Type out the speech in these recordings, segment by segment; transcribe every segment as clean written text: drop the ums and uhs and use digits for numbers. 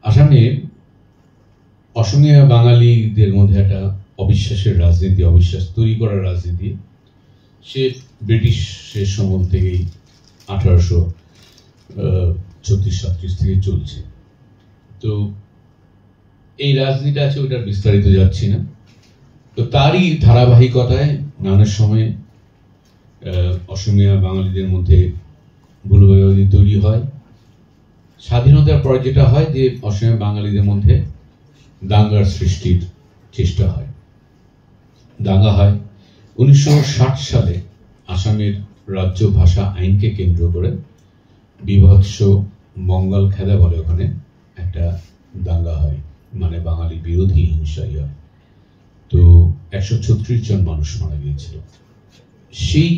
আসামে অসমীয়া বাঙালিদের মধ্যে একটা অবিশ্বাসের রাজনীতি, অবিশ্বাস তৈরি করার রাজনীতি সে ব্রিটিশের সময় থেকেই 1836-37 থেকে চলছে। তো এই রাজনীতি আছে, ওটার বিস্তারিত যাচ্ছি না। তো তারই ধারাবাহিকতায় নানা সময় অসমীয়া বাঙালিদের মধ্যে ভুল বোঝাবুঝি তৈরি হয়। স্বাধীনতার পরে যেটা হয় যে অসমীয়া বাঙালিদের মধ্যে দাঙ্গার সৃষ্টির চেষ্টা হয়, দাঙ্গা হয়। 1960 সালে আসামের রাজ্য ভাষা আইনকে কেন্দ্র করে বিভৎস মঙ্গল খেদা বলে ওখানে একটা দাঙ্গা হয়, মানে বাঙালি বিরোধী হিংসাই হয়। তো 136 জন মানুষ মারা গিয়েছিল। সেই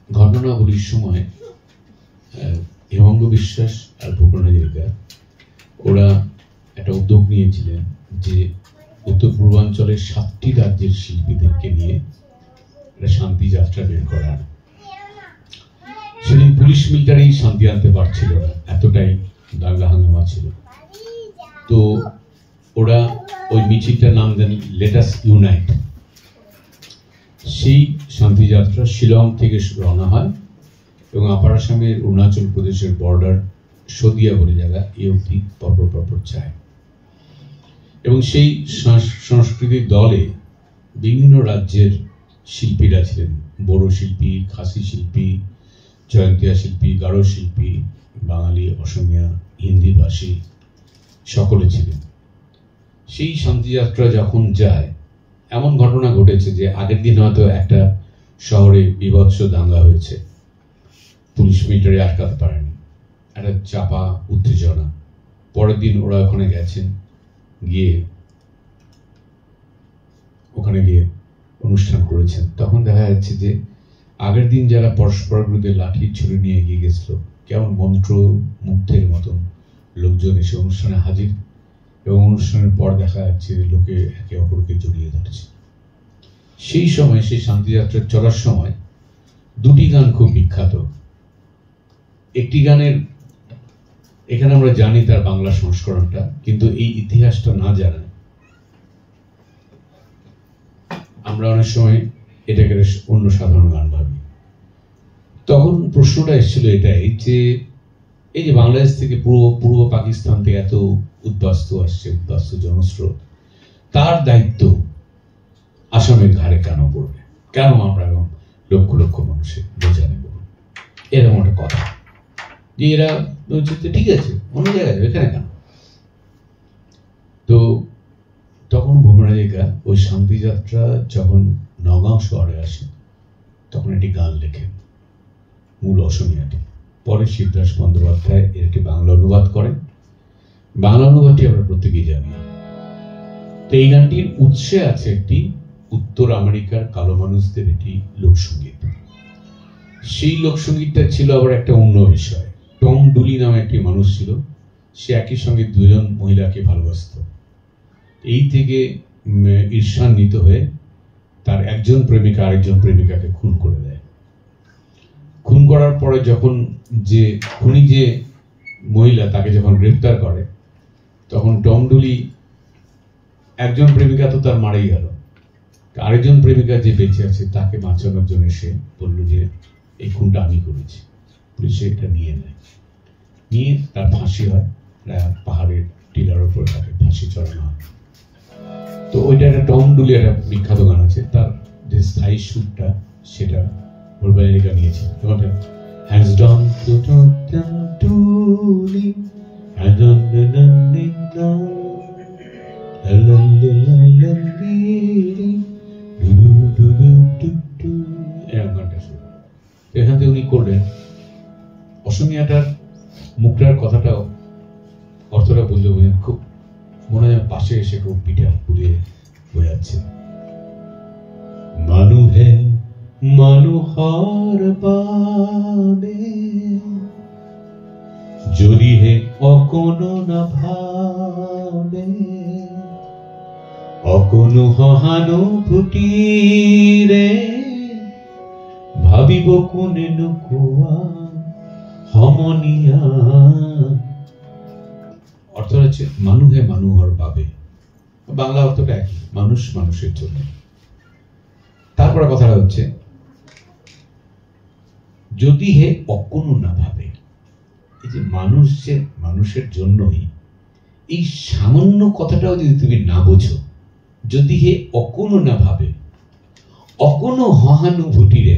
ঘটনাবলীর সময় হেমঙ্গ বিশ্বাস আর ভূপেন হাজরিকা ওরা একটা উদ্যোগ নিয়েছিলেন যে উত্তর পূর্বাঞ্চলের 7টি রাজ্যের শিল্পীদেরকে নিয়ে একটা শান্তি যাত্রা বের করার। সেদিন পুলিশ মিলিটারি শান্তি আনতে পারছিল না, এতটাই দাঙ্গা হাঙ্গামা ছিল। তো ওরা ওই মিছিলটার নাম দেন লেট আস ইউনাইট। সেই শান্তি যাত্রা শিলং থেকে রওনা হয় এবং আপার আসামের অরুণাচল প্রদেশের বর্ডার সদিয়া বলে জায়গা এই অবধি পরপর যায়। এবং সেই সংস্কৃতির দলে বিভিন্ন রাজ্যের শিল্পীরা ছিলেন, বড়ো শিল্পী, খাসি শিল্পী, জয়ন্তিয়া শিল্পী, গারো শিল্পী, বাঙালি, অসমীয়া, হিন্দিভাষী সকলে ছিলেন। সেই শান্তিযাত্রা যখন যায়, এমন ঘটনা ঘটেছে যে আগের দিন হয়তো একটা শহরে বিভৎস দাঙ্গা হয়েছে, পুলিশ মিলিটারি আটকাতে পারেনি, একটা চাপা উত্তেজনা। পরের দিন ওরা ওখানে গেছেন, ওখানে গিয়ে অনুষ্ঠান করেছেন। তখন দেখা যাচ্ছে যে আগের দিন যারা পরস্পর বিরুদ্ধে লাঠি ছুরি নিয়ে এগিয়ে গেছিল, কেমন মন্ত্র মুগ্ধের মতন লোকজন এসে অনুষ্ঠানে হাজির, এবং অনুষ্ঠানের পর দেখা যাচ্ছে লোকে একে অপরকে জড়িয়ে ধরছে। সেই সময়, সেই শান্তিযাত্রা চলার সময় দুটি গান খুব বিখ্যাত। একটি গানের এখানে আমরা জানি তার বাংলা সংস্করণটা, কিন্তু এই ইতিহাসটা না জানায় আমরা অনেক সময় এটাকে অন্য সাধারণ গান ভাবি। তখন প্রশ্নটা এসেছিল এটাই যে এই যে বাংলাদেশ থেকে পূর্ব পাকিস্তান থেকে এত উদ্বাস্তু আসছে, উদ্বাস্তু জনস্রোত, তার দায়িত্ব আসামের ঘাড়ে কেন পড়বে? কেন আমরা এখন লক্ষ লক্ষ মানুষের বোঝা নেব? এরকম একটা কথা যে এরা ঠিক আছে অন্য জায়গায় যাবে, এখানে কেন? তো তখন ভূপেন হাজরিকা ওই শান্তিযাত্রা যখন নগাঁও শহরে আসে তখন একটি গান লেখেন, মূল অসমীয়াটি। পরে শিবদাস বন্দ্যোপাধ্যায় এর একটি বাংলা অনুবাদ করেন। বাংলা অনুবাদটি আমরা প্রত্যেকেই জানি। তো এই গানটির উৎসে আছে একটি উত্তর আমেরিকার কালো মানুষদের একটি লোকসঙ্গীত। সেই লোকসঙ্গীতটা ছিল আবার একটা অন্য বিষয়। টম ডুলি নামে একটি মানুষ ছিল, সে একই সঙ্গে দুজন মহিলাকে ভালোবাসত। এই থেকে ঈর্ষান্বিত হয়ে তার একজন প্রেমিকা আরেকজন প্রেমিকাকে খুন করে দেয়। খুন করার পরে যখন যে খুনি যে মহিলা তাকে যখন গ্রেফতার করে, তখন টম ডুলি একজন প্রেমিকা তো তার মারাই গেল, আরেকজন প্রেমিকা যে বেঁচে আছে তাকে বাঁচানোর জন্য সে বলল যে এই খুনটা আমি করেছি। পুলিশে এটা নিয়ে নেয়, নিয়ে তার ফাঁসি হয়, পাহাড়ের টিলার উপরে তাকে ফাঁসি চড়ানো হয়। তো ওইটা একটা টম ডুলি একটা বিখ্যাত গান আছে, তার যে স্থায়ী সুরটা সেটা ভূপেন হাজরিকা নিয়েছে। Hands down to Tom Dooley hands on the running down এখান থেকে উনি করলেন। অসমীয়াটার মুখটার কথাটাও অর্থটা বললে বোঝেন, খুব মনে হয় পাশে এসে খুব পিঠে হাত পুড়িয়ে বোঝাচ্ছে। মানুহে মানুহৰ বাবে যদিহে অকণো নাভাবে, অকণো সহানুভূতিৰে ভাবিব কোনে নোকোৱা সমনীয়া হচ্ছে মানুহে মানুহর বাবে, বাংলা অর্থটা একই, মানুষ মানুষের জন্য। তারপরে কথাটা হচ্ছে যদি হে অকোনো না ভাবে, এই যে মানুষ যে মানুষের জন্যই, এই সামান্য কথাটাও যদি তুমি না বোঝো, যদি হে অকোনো না ভাবে, অকোনো সহানুভূতিরে,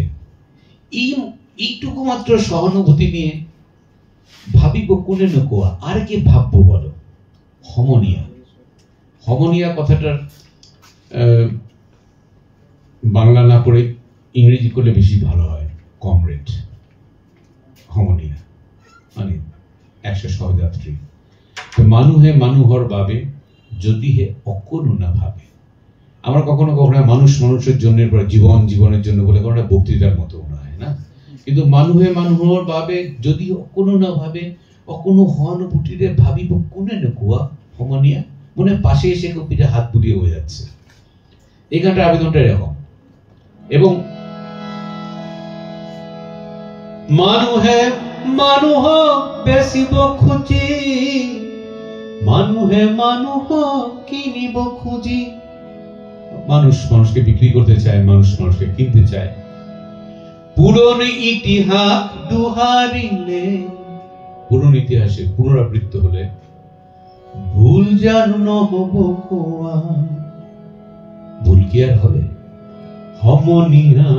এইটুকু মাত্র সহানুভূতি নিয়ে ভাবিব কোনে নোকোয়া, আর কি ভাববো বলো? সমনীয়া, সমনীয়া কথাটার বাংলা না পড়ে ইংরেজি করলে বেশি ভালো হয়, কমরেড। সমনীয়া মানে একশো সহযাত্রী। মানুহে মানুহর বাবে, যদি হে অকোনো না ভাবে। আমরা কখনো কখনো মানুষ মানুষের জন্য, জীবন জীবনের জন্য বলে কোনো বক্তৃতার মতো মনে হয় না, কিন্তু মানুহে মানুহর বাবে যদি অকোনো না ভাবে, অকোনো সহানুভূতিরে ভাবিব কোনে নোকোয়া, সমনীয়া মনে পাশে এসে কপিটা হাত বুলিয়ে হয়ে যাচ্ছে। এই গানটার আবেদনটা এরকম। এবং মানুহে মানুহ বেচিব খুঁজি, মানুহে মানুহ কিনিব খুঁজি। মানুষ মানুষকে বিক্রি করতে চায়, মানুষ মানুষকে কিনতে চায়। পুরনো ইতিহাস দুহারিলে, পুরনো ইতিহাসে পুনরাবৃত্ত হলে ভুল যেন নহব কোয়া। ভুল কি আর হবে? সমনীয়া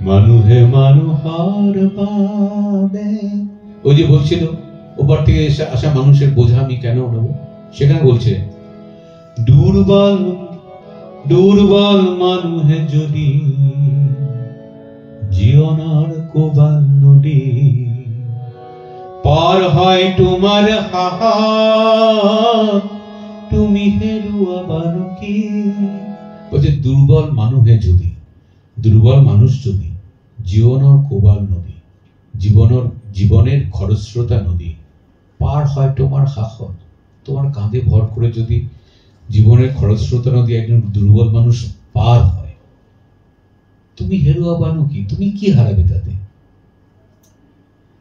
মানুহে মানুহর বাবে। ওই যে বলছিল ওপার থেকে আসা মানুষের বোঝা আমি কেন নেব, সেখানে বলছে দুর্বল দুর্বল মানুহে যদি জীবনের কোবাল নদী, পার হয় তোমার হাহার, তুমি হেরুয়াবার কি? বলছে দুর্বল মানুহে যদি, দুর্বল মানুষ যদি জীবনের কোবাল নদী, জীবনের খরস্রোতা নদী পার হয় তোমার হাহর, তোমার কাঁধে ভর করে যদি জীবনের খরস্রোতা নদী একজন দুর্বল মানুষ পার হয়, তুমি হেরুয়াবানো কি? তুমি কি হারাবে তাতে?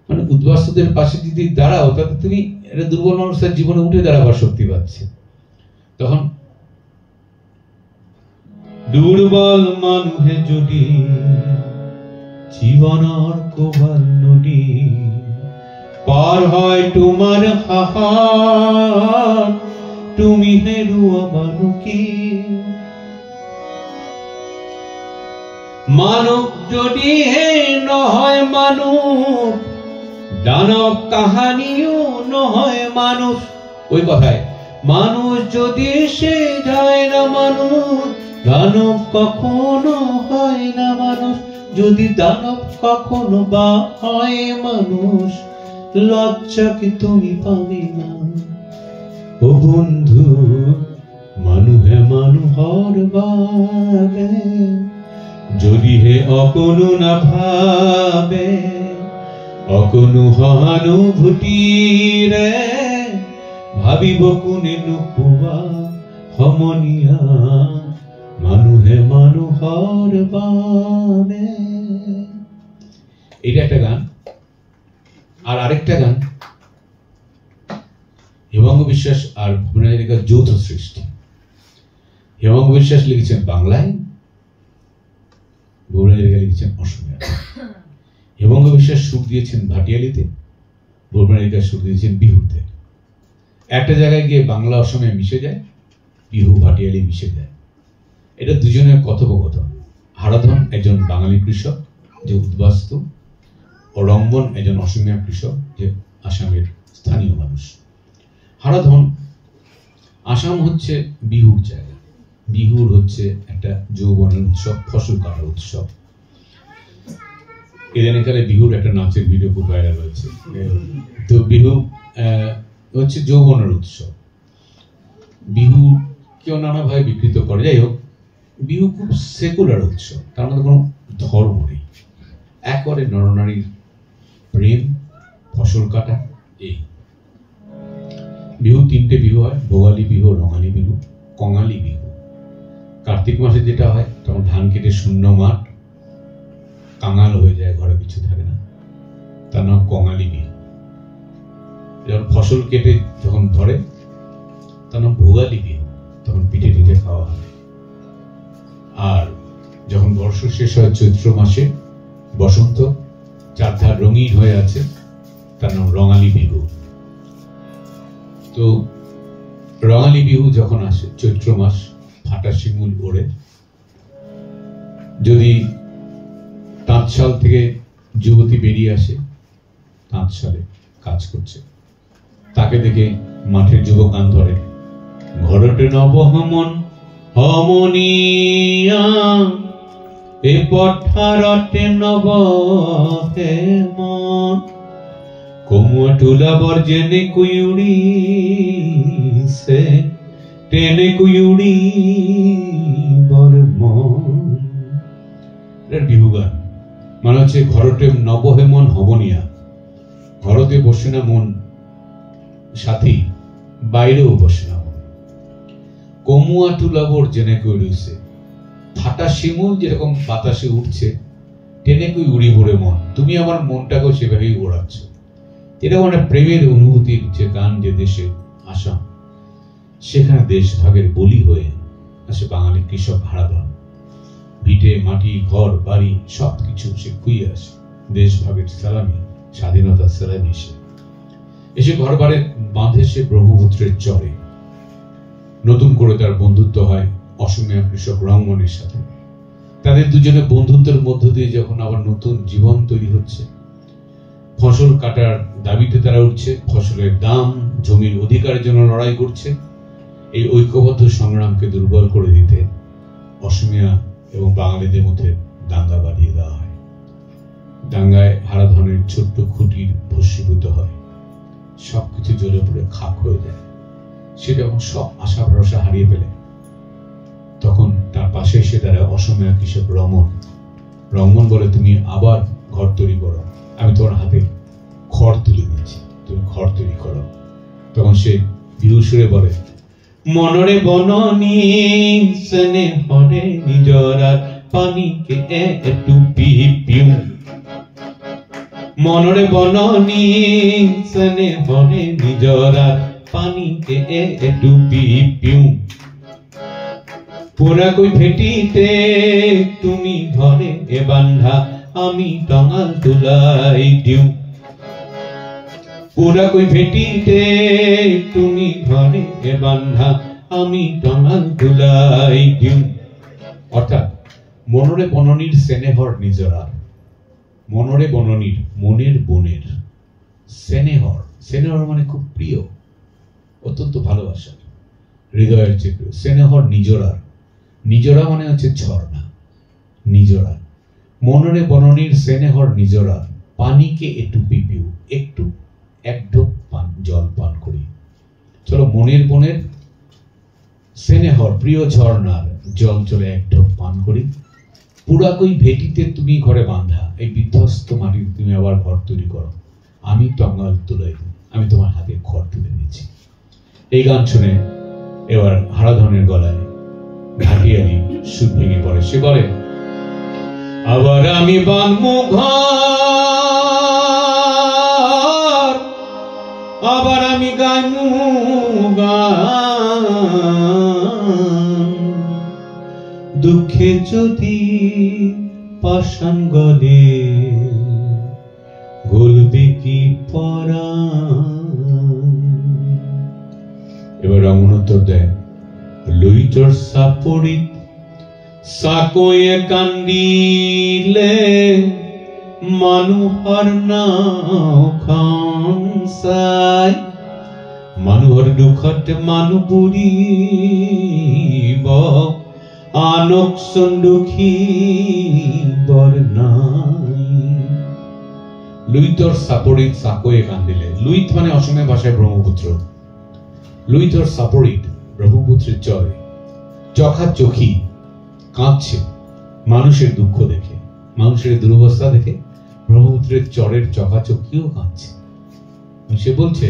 মানে উদ্বাস্তুদের পাশে যদি দাঁড়াও, তাতে তুমি একটা দুর্বল মানুষ তার জীবনে উঠে দাঁড়াবার শক্তি পাচ্ছে। তখন দুর্বল মানুহে যদি জীবনের কোবাল নদী, পার হয় তোমার হাহার, তুমি হেরুয়াবানো কি? মানব যদি হে নহয় মানুষ, দানব কাহানিও নহয় মানুষ। ওই কথায় মানুষ যদি সে যায় না মানুষ, দানব কখনো হয় না মানুষ। যদি দানব কখনো বা হয় মানুষ, লজ্জা কি তুমি পাবে না? ও বন্ধু মানুহে মানুহর বাবে, যদি হে অকোনো না ভাবে, অকোনো সহানুভূতিৰে ভাবিব কোনে নোকোৱা, সমনীয়া মানুহে মানুহৰ বাবে। এটা একটা গান। আর আরেকটা গান হেমঙ্গ বিশ্বাস আর ভুবন হাজরিকার যৌথ সৃষ্টি। হেমঙ্গ বিশ্বাস লিখেছেন বাংলায়, ভুবন হাজরিকা লিখেছেন অসমীয়া। হেমঙ্গ বিশ্বাস সুর দিয়েছেন ভাটিয়ালিতে, ভুবন হাজরিকা সুর দিয়েছেন বিহুতে। একটা জায়গায় গিয়ে বাংলা অসমীয়া মিশে যায়, বিহু ভাটিয়ালি মিশে যায়। এটা দুজনের কথোপকথন। হারাধন একজন বাঙালি কৃষক যে উদ্বাস্তু, ও রঙ্গন একজন অসমীয়া কৃষক যে আসামের স্থানীয় মানুষ। হারাধন, আসাম হচ্ছে বিহুর জায়গা, বিহুর হচ্ছে একটা যৌবনের উৎসব, ফসল কাটার উৎসব। ইদানিংকালে বিহুর একটা নাচের ভিডিও খুব ভাইরাল হয়েছে। তো বিহু হচ্ছে যৌবনের উৎসব। বিহু কেউ নানাভাবে বিকৃত করে, যাই হোক বিহু খুব সেকুলার উৎসব, তার মধ্যে কোনো ধর্ম নেই। একবারে নরনারীর প্রেম, ফসল কাটা। এই বিহু তিনটে বিহু হয়, ভোগালী বিহু, রঙালী বিহু, কঙালী বিহু। কার্তিক মাসে যেটা হয়, তখন ধান কেটে শূন্য মাঠ, কাঙাল হয়ে যায়, ঘরে কিছু থাকে না, তার নাম কঙালী বিহু। যখন ফসল কেটে যখন ধরে তার নাম ভোগালী বিহু, তখন পিঠে টিঠে খাওয়া হয়। আর যখন বর্ষ শেষ হয় চৈত্র মাসে, বসন্ত চারধার রঙিন হয়ে আছে, তার নাম রঙালী বিহু। তো রঙালী বিহু যখন আসে চৈত্র মাস, ফাটা শিমুল ওড়ে, যদি তাঁতশাল থেকে যুবতী বেরিয়ে আসে, তাঁতশালে কাজ করছে, তাকে দেখে মাঠের যুবক গান ধরে, ঘরটে নবহমন হমনিয়া এ পঠারটে নব হেমন কমুয়া টুলা বর্জেনে কুইউড়ি সে টেনে কুইউড়ি বর্মন। এটার বিহু গান মানে হচ্ছে ঘরটে নবহেমন হবনিয়া, ঘরতে বসে না মন সাথী, বাইরেও বসে না মন। কমুয়া টুলাবর জেনে কই রইছে, ফাটা শিমুল যেরকম বাতাসে উঠছে, টেনে কই উড়ি ভরে মন, তুমি আমার মনটাকেও সেভাবেই ওড়াচ্ছ। এটা মানে প্রেমের অনুভূতির যে গান, যে দেশে আসাম, সেখানে দেশ ভাগের বলি হয়ে আসে বাঙালি কৃষক হারাধন। ভিটে মাটি ঘর বাড়ি সবকিছু সে খুইয়ে আসে, দেশ ভাগের সালামি, স্বাধীনতার সালামি এসে ঘর বাড়ি বাঁধে সে ব্রহ্মপুত্রের চরে। নতুন করে তার বন্ধুত্ব হয় অসমীয়া কৃষক রঙ্গনের সাথে। তাদের দুজনে বন্ধুত্বের মধ্য দিয়ে যখন আবার নতুন জীবন তৈরি হচ্ছে, ফসল কাটার দাবিতে তারা উঠছে, ফসলের দাম, জমির অধিকারের জন্য লড়াই করছে। এই ঐক্যবদ্ধ সংগ্রামকে দুর্বল করে দিতে অসমীয়া এবং বাঙালিদের মধ্যে দাঙ্গা বাঁধিয়ে দেওয়া হয়। দাঙ্গায় হারাধনের ছোট্ট খুঁটির ভস্মীভূত হয়, সবকিছু জ্বলে পড়ে খাক হয়ে যায়। সে যখন সব আশা ভরসা হারিয়ে ফেলে, তখন তার পাশে এসে দাঁড়ায় অসমীয়া কৃষক রমন। রমন বলে, তুমি আবার ঘর তৈরি করো, আমি তোমার হাতে খড় তুলে দিচ্ছি, তুমি ঘর তৈরি করো। তখন সে বিহু সুরে বলে, মনরে বননি সনে হরে নিজরার পানিকে একটু পিউ, মনরে বননি সনে হরে নিজরার পানিকে একটু পিউ, পুরা কই ভেটিতে তুমি ধরে এ বান্ধা, আমি টঙাল তুলাই দিউ, পুরা কই ভেটিতে তুমি ধরে এ বান্ধা, আমি টঙাল তুলাই দিউ। অর্থাৎ মনরে বননীর স্নেহর নিজরার, মনরে বননীর মনের বনের, স্নেহর, স্নেহর মানে খুব প্রিয়, অত্যন্ত ভালোবাসার, হৃদয়ের চেয়ে প্রিয়, স্নেহর নিজরার, নিজরা মানে হচ্ছে ঝর্ণা, নিজরা, মনরে বননীর স্নেহর নিজরার পানিকে একটু পিপিউ, একটু এক ঢোক পান জল পান করি। চলো মনের বনের স্নেহর প্রিয় ঝর্ণার জল চলে এক ঢোক পান করি। পুরাকই ভেটিতে তুমি ঘরে বাঁধা, এই বিধ্বস্ত মাটিতে তুমি আবার ঘর তৈরি করো, আমি টঙ্গাল তুলে, আমি তোমার হাতে খড় তুলে দিচ্ছি। এই গান শুনে এবার হারাধনের গলায় ঘাটিয়ালি সুর ভেঙে পড়ে। সে বলে, আবার আমি বানমু ঘর, আবার আমি গাইমু গান, দুঃখে যদি পাষাণ গলে গলবে কি পরাণ। এবার রমন উত্তর দেয়, লুইটর সাপড়িত সাকয়ে কান্দিলে মানুহৰ নাও খাই, মানুহৰ দুখত মানুহ বুৰিব, আনক চোন দুখী বৰ নাই। লুইটৰ চাপৰিত চাকয়ে কান্দিলে, লুইত মানে অসমীয়া ভাষায় ব্রহ্মপুত্র, লুইটর সাপরিত ব্রহ্মপুত্রের চরে চোখা চোখি কাঁদছে মানুষের দুঃখ দেখে, মানুষের দুরবস্থা দেখে ব্রহ্মপুত্রের চরের চোখাচোখিও কাঁদছে। সে বলছে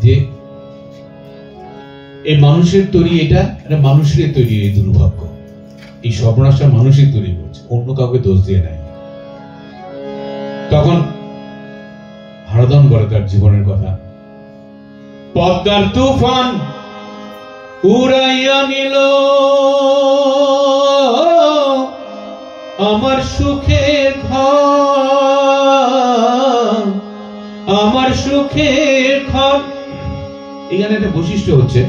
যে এই মানুষের তৈরি, এটা মানুষের তৈরি, এই দুর্ভাগ্য, এই সর্বনাশা মানুষই তৈরি করছে, অন্য কাউকে দোষ দিয়ে নাই। তখন হারাধন বলে তার জীবনের কথা, পদ্মার তুফান উড়াইয়া নিল আমার সুখের ঘর, আমার সুখের ঘর। এখানে একটা বৈশিষ্ট্য হচ্ছে,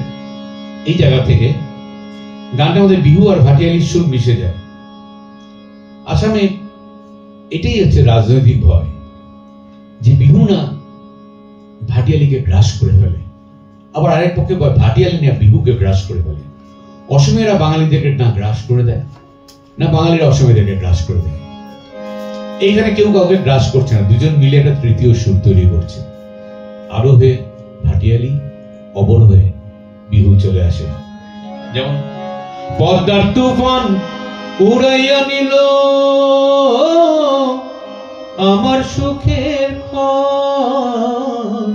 এই জায়গা থেকে গানটার মধ্যে বিহু আর ভাটিয়ালির সুর মিশে যায়। আসামে এটাই হচ্ছে রাজনৈতিক ভয়, যে বিহু না ভাটিয়ালিকে গ্রাস করে ফেলে, আবার আরেক পক্ষে ভাটিয়ালি না বিহুকে গ্রাস করে ফেলে। অসমীয়রা বাঙালিদেরকে না গ্রাস করে দেয়, না বাঙালিরা অসমীয়দেরকে গ্রাস করে দেয়। এইখানে কেউ কাউকে গ্রাস করছে না, দুজন মিলে একটা তৃতীয় সুর তৈরি করছে। আরোহে ভাটিয়ালি, অবরোহে বিহু চলে আসে। যেমন পদ্মার তুফান উড়াইয়া নিল আমার সুখের ঘর,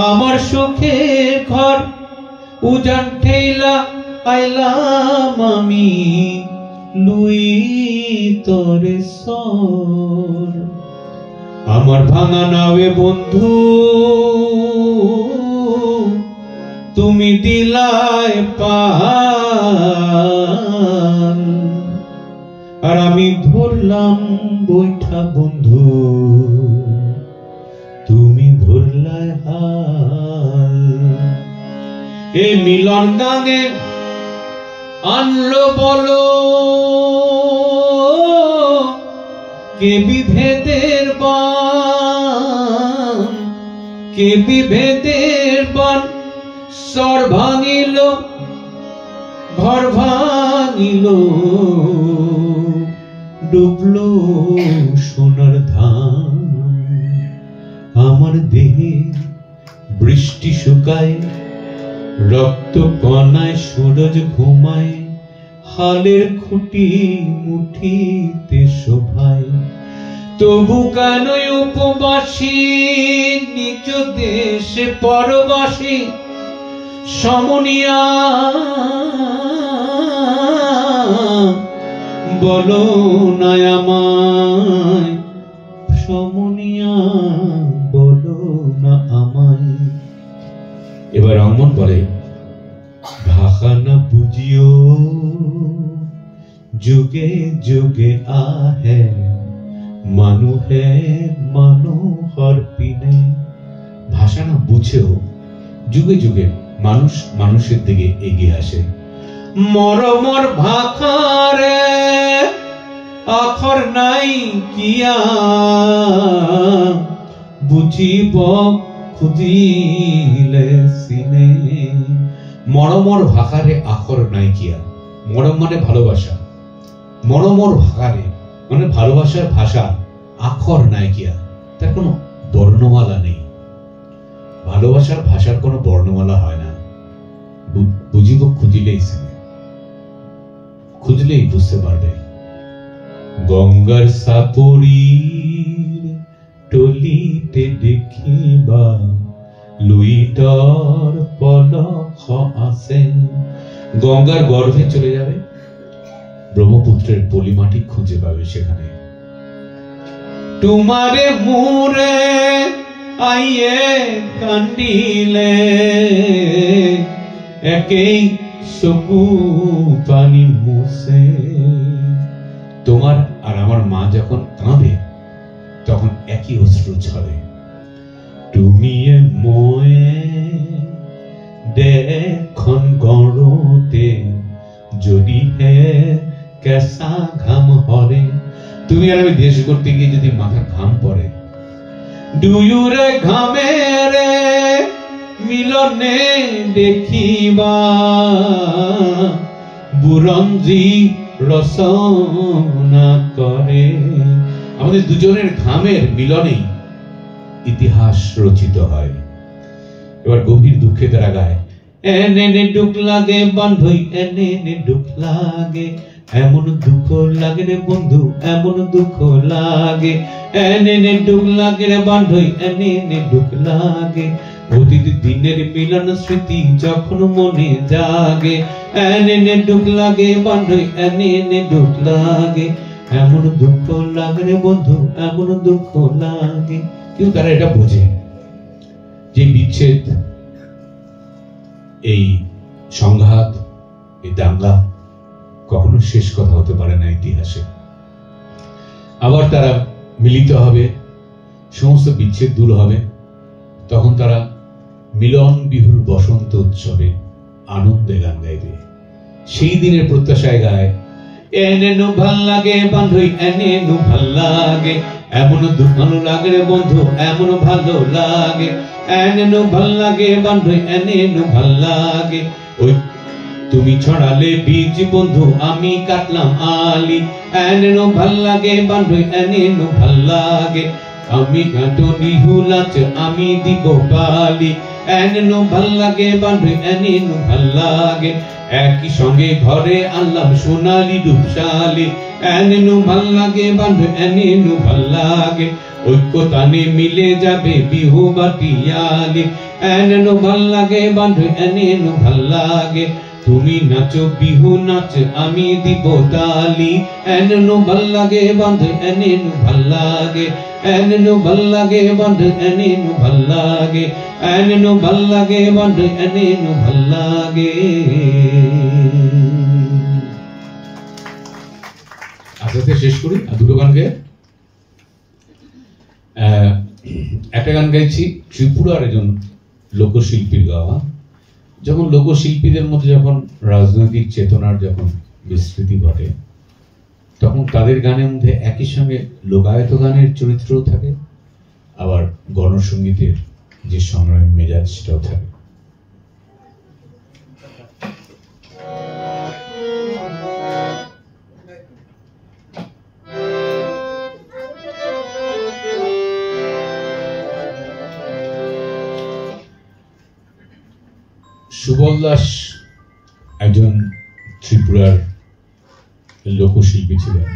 আমার সুখের ঘর, উজান ঠেলা আইলাম আমি লুই তোরে সর। আমার ভাঙা নাওয়ে বন্ধু তুমি দিলায় পার, আর আমি ধরলাম বৈঠা বন্ধু তুমি ধরলায় হাল। এই মিলন গাঙে আনলো বলো কে বিভেদের বান, কে বিভেদের বান। সর ভাঙিল ঘর ভাঙিল ডুবলো সোনার ধান। আমার দেহে বৃষ্টি শুকায়, রক্ত কণায় সূরজ ঘুমায়, হালের খুঁটি মুঠিতে শোভায়। তবু কেনই উপবাসী নিজ দেশে পরবাসী সমনিয়া বলো না আমায়, সমনিয়া বলো না আমায়। এবার রঙ্গন বলে ভাষা না বুঝিও যুগে যুগে আহে মানুহে মানুহর পিনে। ভাষা না বুঝেও যুগে যুগে মানুষ মানুষের দিকে এগিয়ে আসে। মরমর ভাষারে আখর নাই কিয়া বুঝিব খুঁজিলে সিনে। মরমর ভাষারে আখর নাই কিয়া, মরম মানে ভালোবাসা, মরমর ভাষারে মানে ভালোবাসার ভাষা, আখর নাই কিয়া তার কোনো বর্ণমালা নেই। ভালোবাসার ভাষার কোনো বর্ণমালা হয় না। বুঝিব খুঁজিলেই সিনে, খুঁজলেই বুঝতে পারবে। গঙ্গার সাপড়ির টলিতে দেখিবা লুইটর পলক আছে। গঙ্গার গর্ভে চলে যাবে, ব্রহ্মপুত্রের পলিমাটি খুঁজে পাবে সেখানে। তোমারে মুরে আইয়ে কান্দিলে একেই চকু পানি মুছে। তোমার আর আমার মা যখন কাঁদে তখন একই অশ্রু ঝরে। তুমি ময়ে দেখন গড়তে যদি হে কেঁচা ঘাম হরে। তুমি আর আমি দেশ করতে গিয়ে যদি মাথার ঘাম পড়ে, দুয়ুরে ঘামেরে মিলনে দেখিবা বুরঞ্জি রচনা করে। আমাদের দুজনের ঘামের মিলনেই ইতিহাস রচিত হয়। এবার গভীর দুঃখে তারা গায় এনে দুঃখ লাগে বন্ধুই, এনে দুঃখ লাগে, এমন দুঃখ লাগে রে বন্ধু, এমন দুঃখ লাগে। এনে দুঃখ লাগে রে বন্ধুই, এনে দুঃখ লাগে, অতীত দিনের মিলন স্মৃতি যখন মনে জাগে। এনে দুঃখ লাগে বন্ধুই, এনে দুঃখ লাগে, এমন দুঃখ লাগে রে বন্ধু, এমন দুঃখ লাগে। কিন্তু তারা এটা বোঝে যে বিচ্ছেদ এই সংঘাত, এই দাঙ্গা কখনো শেষ কথা হতে পারে না ইতিহাসে। আবার তারা মিলিত হবে, সমস্ত বিচ্ছেদ দূর হবে, তখন তারা মিলন বিহুর বসন্ত উৎসবে আনন্দে গান গাইবে। সেই দিনের প্রত্যাশায় গায়, এনেনু ভাল লাগে বান্ধবী, এনেনু ভাল লাগে, এমন ভালো লাগে রে বন্ধু, এমন ভালো লাগে, এনেনু ভাল লাগে বান্ধবী, এনেনু ভাল লাগে। ওই তুমি ছড়ালে বীজ বন্ধু, আমি কাটলাম আলি, এনেনু ভাল লাগে বান্ধবী, এনেনু ভাল লাগে, আমি কাটনি হুলাচ, আমি দিব বালি, এনেনু ভাল লাগে বান্ধবী, এনেনু ভাল লাগে, একই সঙ্গে ঘরে আনলাম সোনালি রূপশালী, এনেনু ভাল লাগে বান্ধবী, এনেনু ভাল লাগে, ঐক্যতানে মিলে যাবে বিহু বাটিয়ালি, এনেনু ভাল লাগে বান্ধবী, এনেনু ভাল লাগে, তুমি নাচো বিহু নাচ, আমি দিব তালি, এনেনু ভাল লাগে বান্ধবী, এনেনু ভাল লাগে, এনেনু ভাল লাগে বান্ধবী, এনেনু ভাল লাগে, এনেনু ভাল লাগে বান্ধবী, এনেনু ভাল লাগে। আস্তে শেষ করি আর দুটো গান গেয়ে। একটা গান গাইছি ত্রিপুরার একজন লোকশিল্পীর গাওয়া। যখন লোকশিল্পীদের মধ্যে যখন রাজনৈতিক চেতনার যখন বিস্তৃতি ঘটে, তখন তাদের গানের মধ্যে একই সঙ্গে লোকায়ত গানের চরিত্রও থাকে, আবার গণসঙ্গীতের যে সংগ্রামী মেজাজ সেটাও থাকে। সুবল দাস একজন ত্রিপুরার লোকশিল্পী ছিলেন।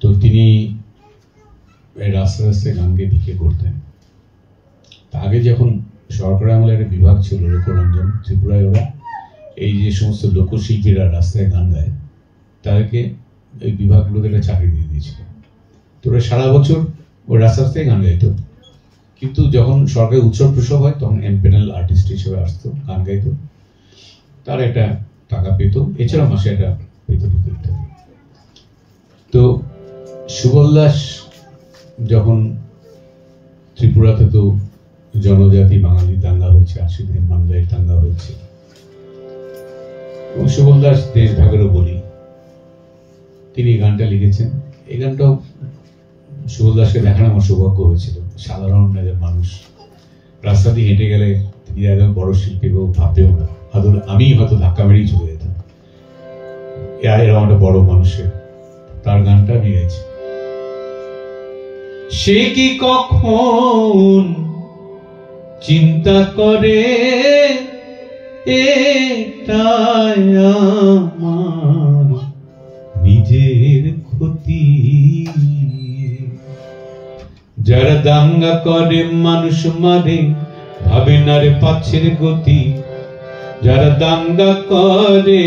তো তিনি রাস্তায় রাস্তায় গান গেয়ে ভিক্ষে করতেন। আগে যখন সরকার আমলে একটা বিভাগ ছিল লোকরঞ্জন, ত্রিপুরায় ওরা এই যে সমস্ত লোকশিল্পীরা রাস্তায় গান গায় তাদেরকে এই বিভাগগুলোতে একটা চাকরি দিয়ে দিয়েছিল। তো ওরা সারা বছর ওই রাস্তা রাস্তায় গান গাইতো, কিন্তু যখন সরকারি উৎসব টুসব হয় তখন এমপেনাল আর্টিস্ট হিসেবে আসতো, গান গাইতো, তার একটা টাকা পেত, এছাড়া মাসে একটা পেত ইত্যাদি। তো সুবল দাস যখন ত্রিপুরাতে তো জনজাতি বাঙালি দাঙ্গা হয়েছে, 80 দিন মানবাইয়ের দাঙ্গা হয়েছে, এবং সুবল দাস দেশভাগেরও বলি, তিনি এই গানটা লিখেছেন। এই গানটাও সুবল দাসকে দেখার আমার সৌভাগ্য হয়েছিল। সাধারণ মানুষ রাস্তা দিয়ে হেঁটে গেলে তিনি একজন বড় শিল্পী কেউ ভাবতেও না, হয়তো আমি হয়তো ধাক্কা মেরেই চলে যেতাম, এরকম একটা বড় মানুষের। তার গানটা আমি গাইছি। সে কি কখন চিন্তা করে এটাই আমার নিজের ক্ষতি, যারা দাঙ্গা করে মানুষ মারে ভাবে না রে পাচ্ছের গতি, যারা দাঙ্গা করে,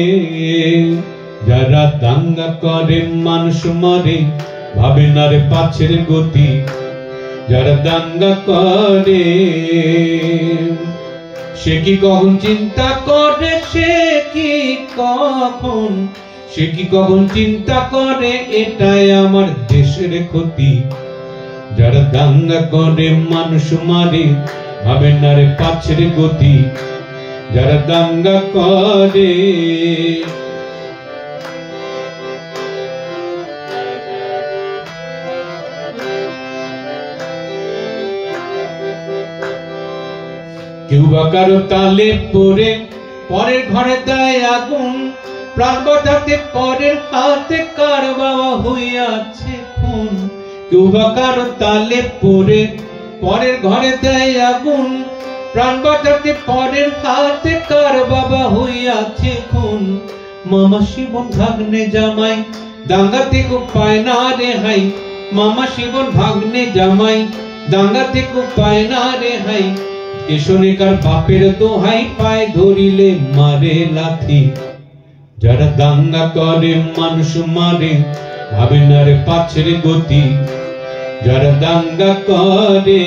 যারা দাঙ্গা করে মানুষ মারে ভাবে না রে পাচ্ছের গতি, যারা দাঙ্গা করে সে কি কখন চিন্তা করে, সে কি কখন চিন্তা করে এটাই আমার দেশের ক্ষতি, যারা দাঙ্গা করে মানুষ মারে ভাবে না রে পাচ্ছের গতি, যারা দাঙ্গা করে। কেউ বা কারো তালে পড়ে পরের ঘরে দেয় আগুন, প্রাণ বাঁচাতে পরের হাতে কার বাবা হইয়াছে খুন, কেউ বা কারো তালে পড়ে পরের ঘরে দেয় আগুন, প্রাণ বাঁচাতে পরের হাতে কার বাবা হইয়াছে খুন। মামা শিবন ভাগ্নে জামাই দাঙ্গাতে কো পায় না রেহাই, মামা শিবন ভাগ্নে জামাই দাঙ্গাতে কো পায় না রেহাই, কেশনিকার বাপের দোহাই পায় ধরিলে মারে লাথি, যারা দাঙ্গা করে মানুষ মারে ভাবে না রে পাচ্ছের গতি, যারা দাঙ্গা করে।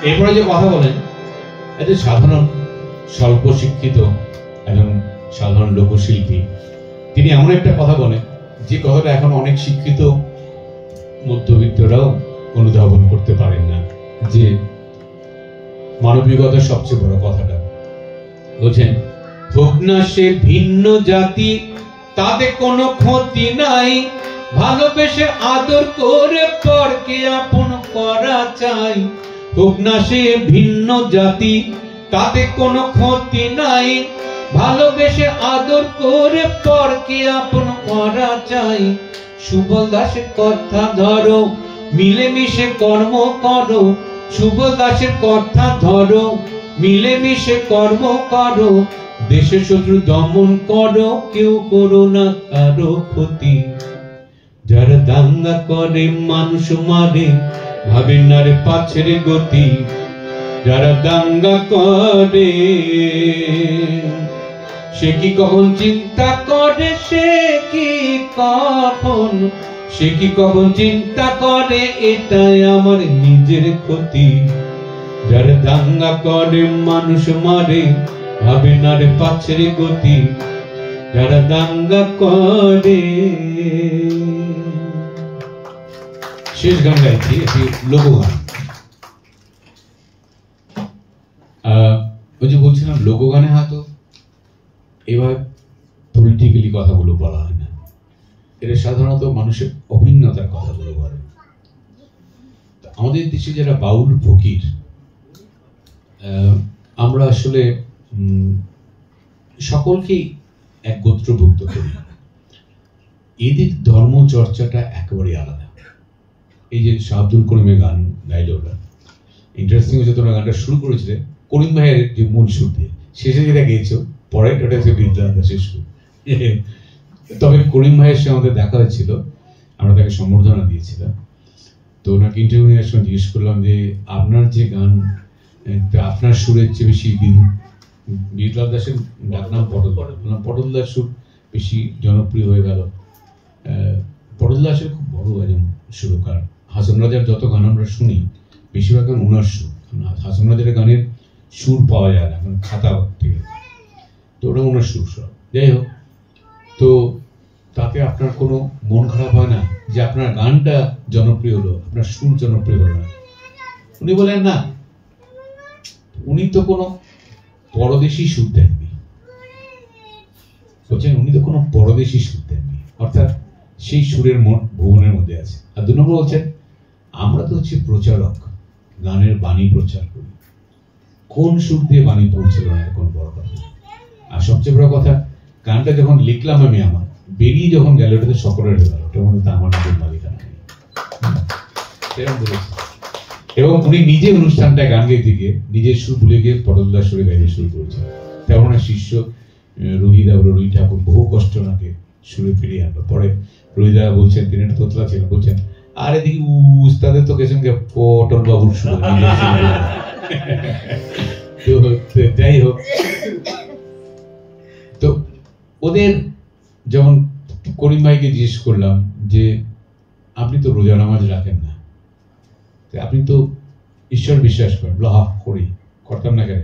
এরপরে যে কথা বলেন, এটা সাধারণ স্বল্প শিক্ষিত একজন সাধারণ লোকশিল্পী, তিনি এমন একটা কথা বলেন যে কথাটা এখন অনেক শিক্ষিত মধ্যবিত্তরাও অনুধাবন করতে পারেন না, যে মানবিকতার সবচেয়ে বড় কথাটা বলছেন, হোক না সে ভিন্ন জাতি তাতে কোনো ক্ষতি নাই, ভালোবেসে আদর করে পরকে আপন করা চাই। হোক না সে ভিন্ন জাতি তাতে কোনো ক্ষতি নাই, ভালোবেসে আদর করে পরকে আপন করা চাই। সুবল দাসের কথা ধরো, মিলেমিশে কর্ম করো। সুবল দাসের কথা ধরো, মিলেমিশে কর্ম করো। দেশের শত্রু দমন করো, কেউ করো না কারো ক্ষতি। যারা দাঙ্গা করে মানুষ মারে, ভাবেন না রে পাছের গতি। যারা দাঙ্গা করে সে কি কখন চিন্তা করে, সে কি কখন চিন্তা করে এটাই আমার নিজের ক্ষতি। যারা দাঙ্গা করে মানুষ মারে, ভাবে না রে পাছের গতি। যারা দাঙ্গা করে। শেষ গান গাইছি, একটি লোকগান। ওই যে বলছিলাম লোকগানে হয়তো এবার পলিটিক্যালি কথাগুলো বলা হয় না, এটা সাধারণত মানুষের অভিন্নতার কথাগুলো বলে। আমাদের দেশে যারা বাউল ফকির, আমরা আসলে সকলকেই এক গোত্রভুক্ত করি। এদের ধর্ম চর্চাটা একেবারে আলাদা। এই যে শাহ আব্দুল করিমের গান গাইল, ওরা ইন্টারেস্টিং হচ্ছে, তোমরা গানটা শুরু করেছিলে করিম ভাইয়ের যে মূল সুর দিয়ে, শেষে যেটা গেয়েছো পরে ওটা হচ্ছে বিদ্যান্ত শেষ সুর। তবে করিম ভাইয়ের সঙ্গে আমাদের দেখা হয়েছিল, আমরা তাকে সম্বর্ধনা দিয়েছিলাম। তো ওনাকে ইন্টারভিউ নেওয়ার সময় জিজ্ঞেস করলাম যে আপনার যে গান, আপনার সুরের চেয়ে বেশি বিপ্লব দাসের ডাকনাম পটল, পটল দাস সুর বেশি জনপ্রিয় হয়ে গেল। পটল দাসের খুব বড় একজন সুরকার। হাসান রাজার যত গান আমরা শুনি বেশিরভাগ গান ওনার সুর। হাসান রাজার গানের সুর পাওয়া যায় না এখন খাতা থেকে, তো ওটা ওনার সুর সব। যাই হোক, তো তাতে আপনার কোনো মন খারাপ হয় না যে আপনার গানটা জনপ্রিয় হলো, আপনার সুর জনপ্রিয় হলো না? উনি বলেন না, উনি তো কোনো পরদেশি সুর দেননি। বলছেন উনি তো কোনো পরদেশি সুর দেননি, অর্থাৎ সেই সুরের ভুবনের মধ্যে আছে। আর 2 নম্বর বলছেন, আমরা তো হচ্ছে প্রচারক, গানের বাণী প্রচার করি। কোন সুর দিয়ে বাণী পৌঁছল না এখন বড় কথা। আর সবচেয়ে বড় কথা, গানটা যখন লিখলাম আমি, আমার বেরিয়ে যখন গেল ওটাতে সকলের হয়ে গেল, ওটার মধ্যে আমার নিজের মালিকানা নেই। এবং উনি নিজে অনুষ্ঠানটায় গান গাইতে গিয়ে নিজের সুর ভুলে গিয়ে পটলদার সুরে গাইতে শুরু করেছেন। তেমন শিষ্য রুহিদা, রুহি ঠাকুর বহু কষ্ট ওনাকে সুরে ফিরিয়ে আনলো। পরে রুহিদা বলছেন, তিনি একটা তোতলা ছিলেন, বলছেন আর এদিকে উস্তাদের তো গেছেন পটল বাবুর সুরে। যাই হোক, তো ওদের যেমন করিম ভাইকে জিজ্ঞেস করলাম যে আপনি তো রোজা নামাজ রাখেন না, আপনি তো ঈশ্বর বিশ্বাস করেন? হা করি, করতাম না কেন?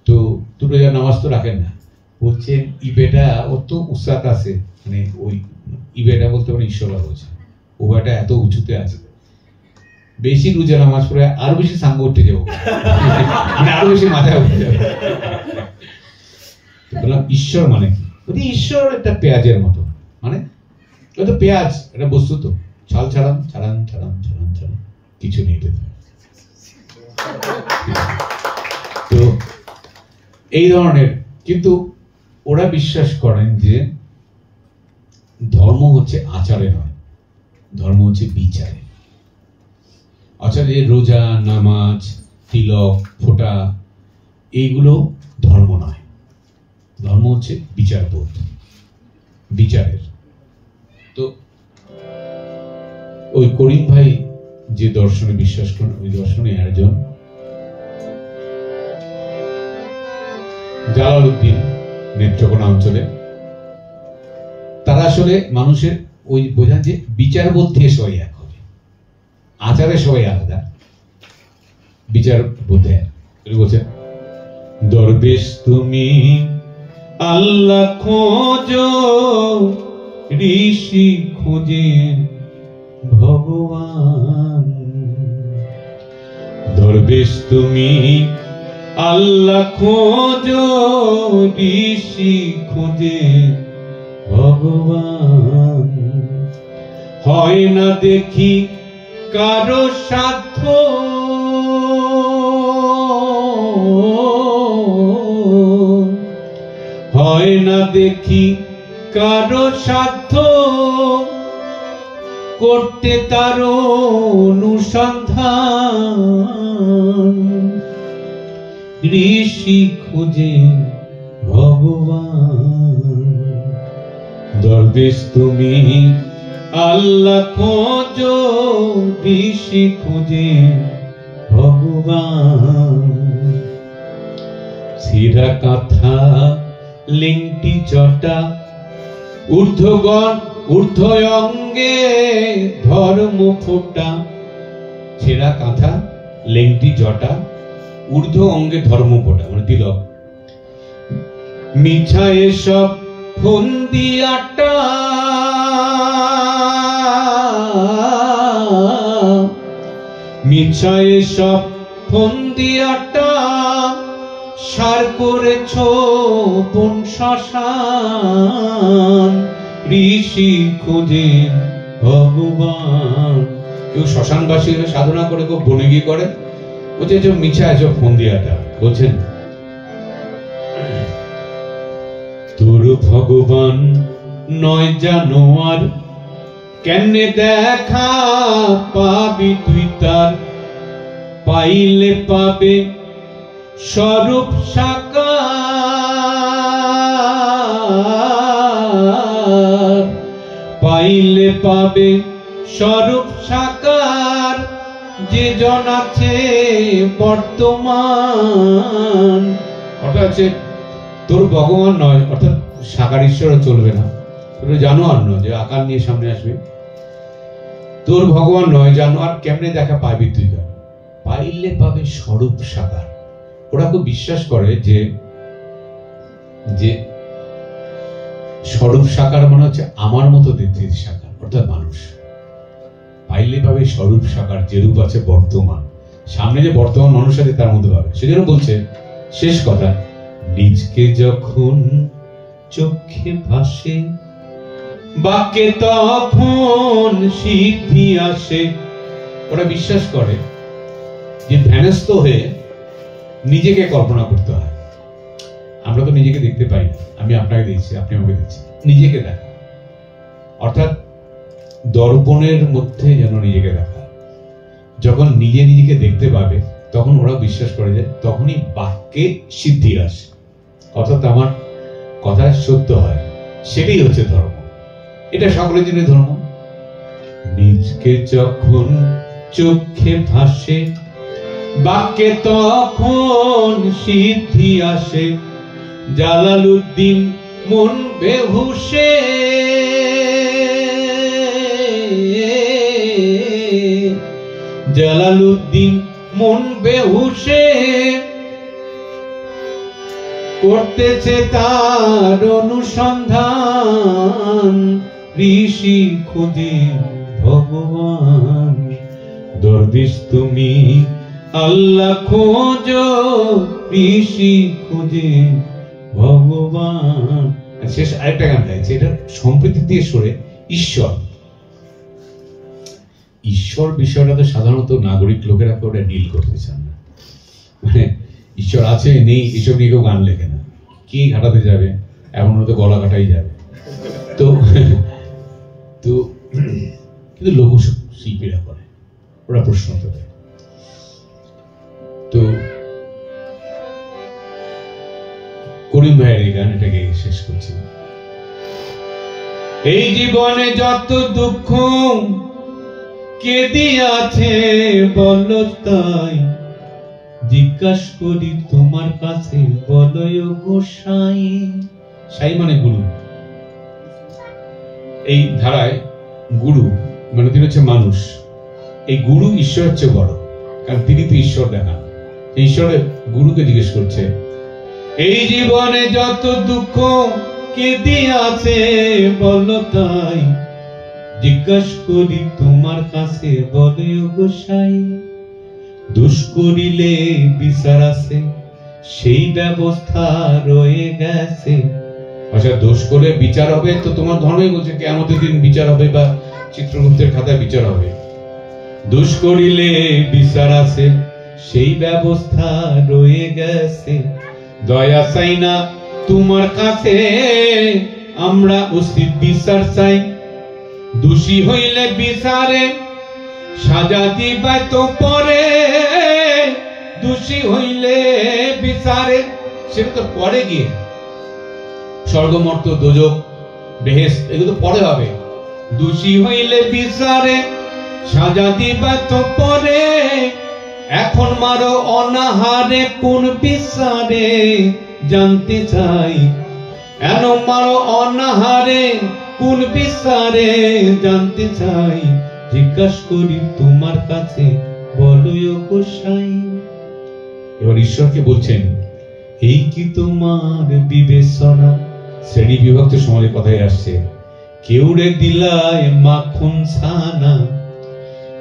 তো রোজা নামাজ তো রাখেন না। বলছেন ইবেটা ওর তো উস্তাদ আছে, মানে ওই ইবেটা বলতে পারে ঈশ্বর বলছে, ও বেটা এত উঁচুতে আছে, বেশি রোজা নামাজ পড়ে আরো বেশি সাঙ্গ উঠে যাবো, মানে আরো বেশি মাথায় উঠে যাবে। বললাম ঈশ্বর মানে কি? বলছি ঈশ্বর একটা পেঁয়াজের মতো, মানে ওই তো পেঁয়াজ একটা বস্তু, তো ছাল ছাড়ান ছাড়ান ছাড়ান ছাড়ান ছাড়ান, কিছু নেই। তো এই ধরনের, কিন্তু ওরা বিশ্বাস করেন যে ধর্ম হচ্ছে আচারে নয়, ধর্ম হচ্ছে বিচারে। আচারে রোজা, নামাজ, তিলক, ফোঁটা এইগুলো ধর্ম নয়, ধর্ম হচ্ছে বিচারবোধ, বিচারের। তো ওই করিম ভাই যে দর্শনে বিশ্বাস করেন, ওই দর্শনে একজন জালালউদ্দিন নেত্রকোনা অঞ্চলে, তারা আসলে মানুষের ওই বোঝান যে বিচারবোধ দিয়ে সবাই এক হবে, আচারে সবাই আলাদা। বিচার বোধে বলছেন, দরবেশ তুমি আল্লাহ খোঁজো, ঋষি খোঁজেন ভগবান। দরবেশ তুমি আল্লাহ খোঁজো, ঋষি খোঁজেন ভগবান। হয় না দেখি কারো সাধ্য, হয় না দেখি কারো সাধ্য, করতে তার অনুসন্ধান। ঋষি খুঁজে ভগবান। দরবেশ তুমি আল্লাহ খোঁজো, ঋষি খুঁজে ভগবান। ছিঁড়া কাঁথা লিংটি চটা, ঊর্ধ্বগণ ঊর্ধ্ব অঙ্গে ধর্ম ফোটা। ছেঁড়া কাঁথা লেংটি জটা, ঊর্ধ্ব অঙ্গে ধর্ম ফোটা মানে তিলক। মিছা এসব ফন্দি আটা, মিছা এসব ফন্দি আটা, সার করেছ বন শ্মশান। ঋষি খোঁজেন ভগবান। কেউ শ্মশানবাসী হয়ে সাধনা করে, কেউ বনে গিয়ে করে, বলছে যে মিছা এসব ফন্দি আটা। বলছেন তোর ভগবান নয় জানোয়ার, কেনে দেখা পাবি তুই তার। পাইলে পাবে স্বরূপ সাকার, পাইলে পাবে স্বরূপ সাকার। যে জন আছে বর্তমান, অর্থাৎ আছে তোর ভগবান নয়, অর্থাৎ সাকার ঈশ্বরও চলবে না, তোর জানোয়ার নয় যে আকার নিয়ে সামনে আসবে। তোর ভগবান নয় জানোয়ার, কেমনে দেখা পাবি তুই? পাইলে পাবে স্বরূপ সাকার। ওরা খুব বিশ্বাস করে যে যে স্বরূপ সাকার মানে হচ্ছে আমার মতো দেখতে সাকার, অর্থাৎ মানুষ। পাইলে পাবে স্বরূপ সাকার, যে রূপ আছে বর্তমান, সামনে যে বর্তমান মানুষ আছে তার মধ্যে পাবে। সেজন্য বলছে শেষ কথা, নিজকে যখন চোখে ভাসে, বাক্যে তখন সিদ্ধি আসে। ওরা বিশ্বাস করে যে ধ্যানস্থ হয়ে নিজেকে কল্পনা করতে হয়। আমরা তো নিজেকে দেখতে পাই না, আমি আপনাকে দেখছি, আপনি আমাকে দেখছি, নিজেকে দেখা, অর্থাৎ দর্পণের মধ্যে যেন নিজেকে দেখা। যখন নিজে নিজেকে দেখতে পাবে তখন ওরা বিশ্বাস করে যে তখনই বাক্যে সিদ্ধি আসে, অর্থাৎ আমার কথা সত্য হয়। সেটাই হচ্ছে ধর্ম, এটা সকলের জন্য ধর্ম। নিজকে যখন চোখে ভাসে, বাক্যে তখন সিদ্ধি আসে। জালালউদ্দিন মন বেহুশে, জালালউদ্দিন মন বেহুশে, করতেছে তার অনুসন্ধান। ঋষি খুঁজে ভগবান। দরবেশ তুমি আল্লাহ খোঁজো, ঋষি খুঁজে ভগবান। শেষ আরেকটা গান গাইছে, এটা সম্প্রীতি দিয়ে সরে ঈশ্বর। ঈশ্বর বিষয়টা তো সাধারণত নাগরিক লোকেরা ওটা ডিল করতে চান না, মানে ঈশ্বর আছে নেই এসব নিয়ে কেউ গান লেখে না। কি ঘাটাতে যাবে, এমন হয়তো গলা কাটাই যাবে। তো তো কিন্তু লোক শিল্পীরা করে, ওরা প্রশ্ন করে। তো করিম ভাইয়ের এই গান, এটাকে শেষ করছি। এই জীবনে যত দুঃখ কে দিয়াছে বলো তাই, জিজ্ঞাসা করি তোমার কাছে বলো গোসাই। সাই মানে গুরু। এই ধারায় গুরু মানে তিনি হচ্ছে মানুষ, এই গুরু ঈশ্বর হচ্ছে বড়। কারণ তিনি তো ঈশ্বর দেখা। ঈশ্বরের গুরুকে জিজ্ঞেস করছে, এই জীবনে যত দুঃখ কে দিয়াছে বলো তাই, জিজ্ঞাস করি তোমার কাছে বলে ও গোসাই। দোষ করিলে বিচার আছে, সেই ব্যবস্থা রয়ে গেছে। আচ্ছা, দোষ করে বিচার হবে তো তোমার ধর্মই বলছে কিয়ামতের দিন বিচার হবে বা চিত্রগুপ্তের খাতায় বিচার হবে। দোষ করিলে বিচার আছে, সেই ব্যবস্থা রয়ে গেছে। দয়া চাই না তোমার কাছে, আমরা উচিত বিচার চাই। দোষী হইলে বিচারে সাজা দিবা তো পরে, দোষী হইলে বিচারে সেটা তো পরে গিয়ে, স্বর্গমর্ত দোজক বেহেশত এগুলো তো পরে হবে। দোষী হইলে বিচারে সাজা দিবা তো পরে, এখন মারো অনাহারে কোন বিচারে জানতে চাই। এন মারো অনাহারে কোন বিচারে জানতে চাই, জিজ্ঞাসা করি তোমার কাছে বলো ও গোসাই। এবার ঈশ্বরকে বলছেন, এই কি তোমার বিবেচনা? শ্রেণী বিভক্ত সমাজের কথাই আসছে। কেউ রে দিলায় মাখন ছানা,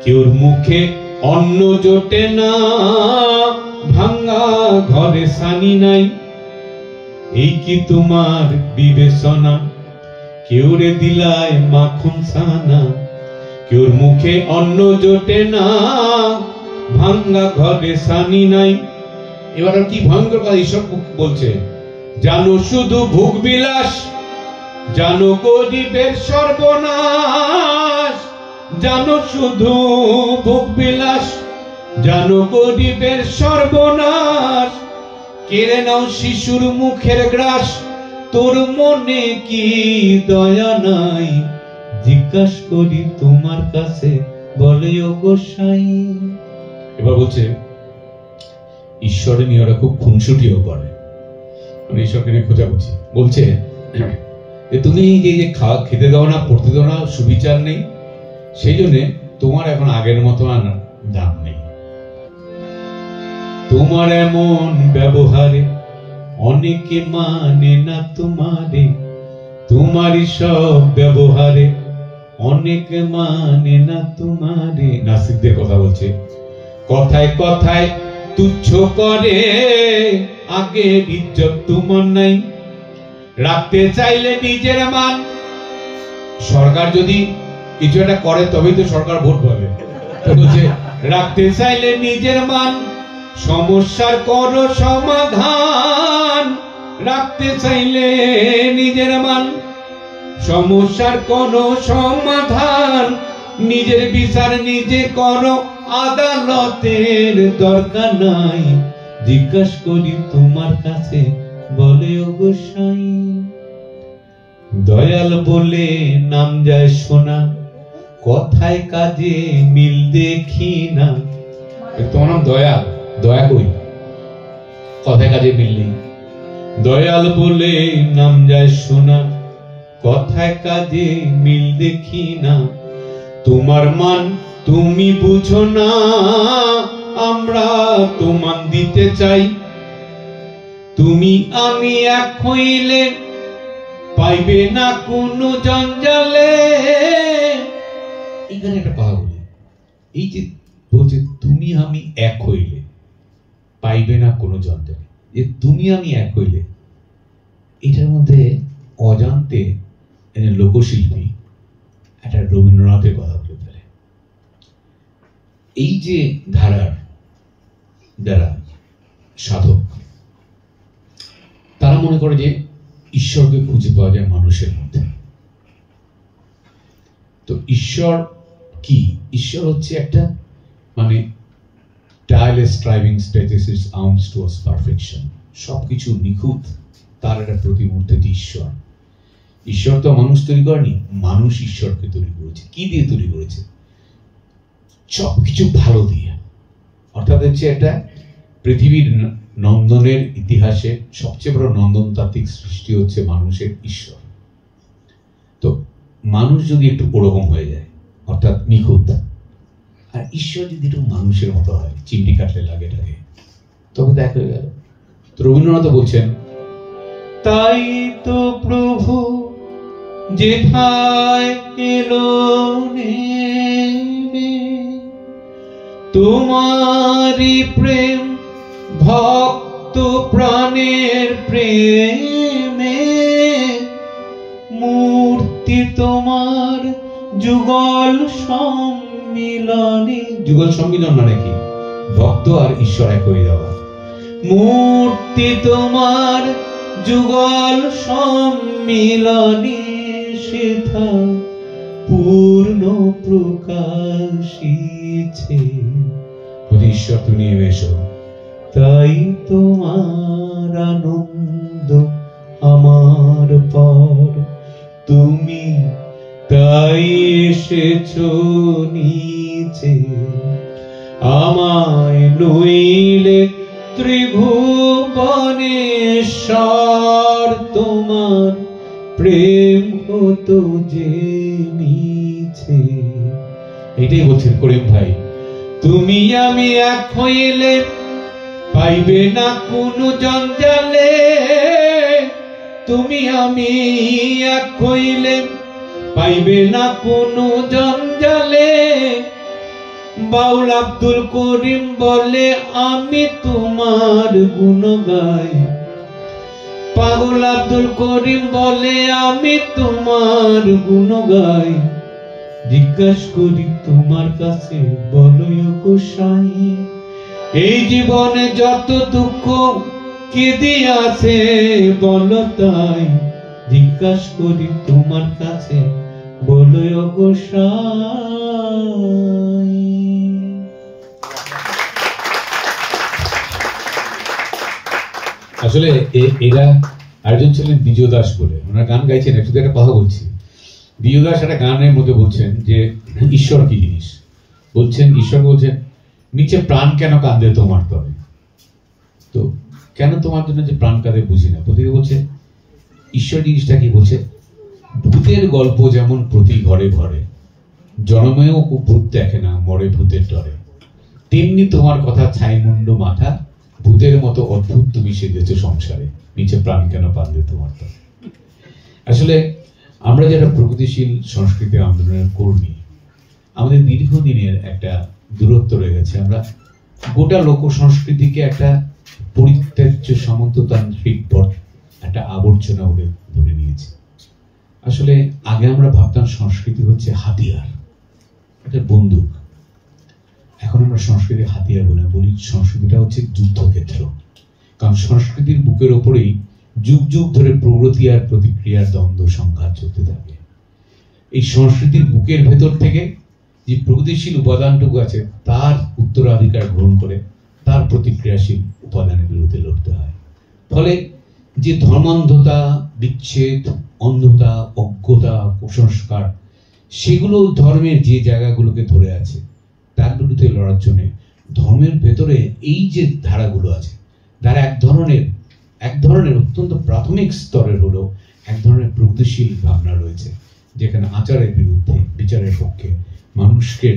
কেউর মুখে অন্ন জোটে না, ভাঙ্গা ঘরে সানি নাই। এই কি তোমার বিবেচনা? কেউ রে দিলায় মাখন ছানা, কেউর মুখে অন্ন জোটে না, ভাঙ্গা ঘরে সানি নাই। এবার কি ভয়ঙ্কর কথা ঈশ্বর বলছে, জানো শুধু ভোগ বিলাস, জানো গরিবের সর্বনাশ। জানো শুধু ভোগ বিলাস, জানো গরিবের সর্বনাশ। কেড়ে নাও শিশুর মুখের গ্রাস, তোর মনে কি দয়া নাই? জিজ্ঞাস করি তোমার কাছে বলে ও গোসাই। এবার বলছে ঈশ্বরে নিয়ে ওরা খুব খুনসুটিও করে, মানে ঈশ্বরকে নিয়ে খোঁজাখুঁজি। বলছে তুমি যে খেতে দাও না, পড়তে দাও না, সুবিচার নেই, সেই জন্য তোমার এখন আগের মতো আর দাম নেই। তোমার এমন ব্যবহারে অনেকে মানে না তোমারে, তোমারই সব ব্যবহারে অনেকে মানে না তোমারে। নাসিকদের কথা বলছে, কথায় কথায় তুচ্ছ করে, আগের ইজ্জত তোমার নাই। রাখতে চাইলে নিজের মান, সরকার যদি কিছু একটা করে তবেই তো সরকার ভোট পাবে। রাখতে চাইলে নিজের মান, সমস্যার করো সমাধান। রাখতে চাইলে নিজের মান, সমস্যার করো সমাধান। নিজের বিচার নিজে করো, আদালতের দরকার নাই। জিজ্ঞাসা করি তোমার কাছে বলে ও গোসাই। দয়াল বলে নাম যায় শোনা, কথায় কাজে মিল দেখি না। তোমার নাম দয়াল, দয়া কই, কথায় কাজে মিল নেই। দয়াল বলে নাম যায় শোনা, কথায় কাজে মিল দেখি না। তোমার মান তুমি বুঝো না, আমরা তোমার দিতে চাই। তুমি আমি এক হইলে পাইবে না কোনো জঞ্জালে। এখানে একটা কথা বলি, এই যে বলছে তুমি আমি এক হইলে পাইবে না কোনো জঞ্জালে, যে তুমি আমি এক হইলে, এটার মধ্যে অজান্তে লোকশিল্পী একটা রবীন্দ্রনাথের কথা বলে ফেলে। এই যে ধারার যারা সাধক, তারা মনে করে যে ঈশ্বরকে খুঁজে পাওয়া যায় মানুষের মধ্যে। তো ঈশ্বর কি? ঈশ্বর হচ্ছে একটা মানে tireless striving status is arms towards perfection, সবকিছু নিখুঁত, তার একটা প্রতিমূর্তি ঈশ্বর। ঈশ্বর তো মানুষ তৈরি করেনি, মানুষ ঈশ্বরকে তৈরি করেছে। কি দিয়ে তৈরি করেছে? সবকিছু ভালো দিয়ে। অর্থাৎ হচ্ছে এটা পৃথিবীর নন্দনের ইতিহাসে সবচেয়ে বড় নন্দনতাত্ত্বিক সৃষ্টি হচ্ছে মানুষের ঈশ্বর। তো মানুষ যদি একটু ওরকম হয়ে যায়, অর্থাৎ নিখুঁত, আর ঈশ্বর যদি একটু মানুষের মতো হয়, চিমটি কাটলে লাগে থাকে, তবে দেখা হয়ে গেল। তো রবীন্দ্রনাথ বলছেন, তাই তো প্রভু যেথায় এলো নেমে, তোমারি প্রেম ভক্ত প্রাণের প্রেমে, মূর্তি তোমার যুগল সম্মিলনে। যুগল সম্মিলন মানে কি? ভক্ত আর ঈশ্বর এক হয়ে যাওয়া। মূর্তি তোমার যুগল সম্মিলনে, সেথা পূর্ণ প্রকাশিছে। ঈশ্বর তুমি এসো, তাই তোমার আনন্দ আমার পর, তুমি তাই এসেছো নিচে, আমায় নইলে ত্রিভুবনেশ্বর, তোমার প্রেম হতো যে নিচে। এটাই বলছেন করিম ভাই, তুমি আমি এক হইলে পাইবে না কোনো জঞ্জালে, তুমি আমি এক হইলে পাইবে না কোনো জঞ্জালে। বাউল আব্দুল করিম বলে আমি তোমার গুণ গাই, পাগল আব্দুল করিম বলে আমি তোমার গুণ গাই। জিজ্ঞাসা করি তোমার কাছে, বলো গোসাই, এই জীবনে যত দুঃখ কি দিয়াছে বলো তাই। জিজ্ঞাসা করি তোমার কাছে, বলো গোসাই। আসলে এরা আরেকজন ছিলেন বিজয় দাস বলে, ওনারা গান গাইছেন। একটু একটা কথা বলছি, বিজয় দাস একটা গানের মধ্যে বলছেন যে ঈশ্বর কি জিনিস। বলছেন, ঈশ্বর বলছেন, নিচে প্রাণ কেন কাঁদে তোমার তবে। তো কেন তোমার জন্য যে প্রাণ কাঁদে বুঝি না। প্রত্যেকে বলছে ঈশ্বর জিনিসটা কি, বলছে ভূতের গল্প যেমন প্রতি ঘরে ঘরে, জন্মেও ভূত দেখে না মরে ভূতের ডরে, তেমনি তোমার কথা ছাইমুন্ড মাথা, ভূতের মতো অদ্ভুত তুমি সেজেছো সংসারে, নিচে প্রাণ কেন কাঁদে তোমার তবে। আসলে আমরা যারা প্রগতিশীল সংস্কৃতি আন্দোলনের কর্মী, আমাদের দীর্ঘদিনের একটা দূরত্ব রয়ে গেছে। আমরা গোটা লোক সংস্কৃতিকে একটা পরিত্যাজ্য সামন্ততান্ত্রিক একটা আবর্জনা বলে ধরে নিয়েছি। আসলে আগে আমরা ভাবতাম সংস্কৃতি হচ্ছে হাতিয়ার, একটা বন্দুক। এখন আমরা সংস্কৃতি হাতিয়ার বলি সংস্কৃতিটা হচ্ছে যুদ্ধক্ষেত্র। কারণ সংস্কৃতির বুকের ওপরেই যুগ যুগ ধরে প্রগতি আর প্রতিক্রিয়ার দ্বন্দ্ব সংঘাত চলতে থাকে। এই সংস্কৃতির বুকের ভেতর থেকে যে প্রগতিশীল উপাদানটুকু আছে তার উত্তরাধিকার গ্রহণ করে তার প্রতিক্রিয়াশীল উপাদানের বিরুদ্ধে লড়তে হয়। ফলে যে ধর্মান্ধতা, বিচ্ছেদ, অন্ধতা, অজ্ঞতা, কুসংস্কার, সেগুলো ধর্মের যে জায়গাগুলোকে ধরে আছে তার বিরুদ্ধে লড়ার জন্য ধর্মের ভেতরে এই যে ধারাগুলো আছে, তার এক ধরনের অত্যন্ত প্রাথমিক স্তরের হলো এক ধরনের প্রগতিশীল ভাবনা রয়েছে, যেখানে আচারের বিরুদ্ধে, বিচারের পক্ষে, মানুষকে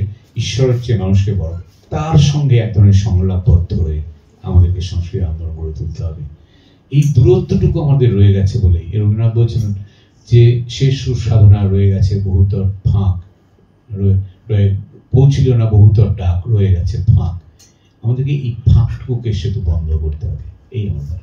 ঈশ্বরের চেয়ে মানুষকে বড়, তার সঙ্গে এক ধরনের সংলাপবদ্ধ হয়ে আমাদেরকে সংস্কৃতি আন্দোলন গড়ে তুলতে হবে। এই দূরত্বটুকু আমাদের রয়ে গেছে বলেই রবীন্দ্রনাথ বলছিলেন যে শেষ সুসাধনা রয়ে গেছে বহুতর ফাঁক, পৌঁছিল না বহুতর ডাক, রয়ে গেছে ফাঁক। আমাদেরকে এই ফাঁকটুকুকে সেতু বন্ধ করতে হবে, এই আমাদের।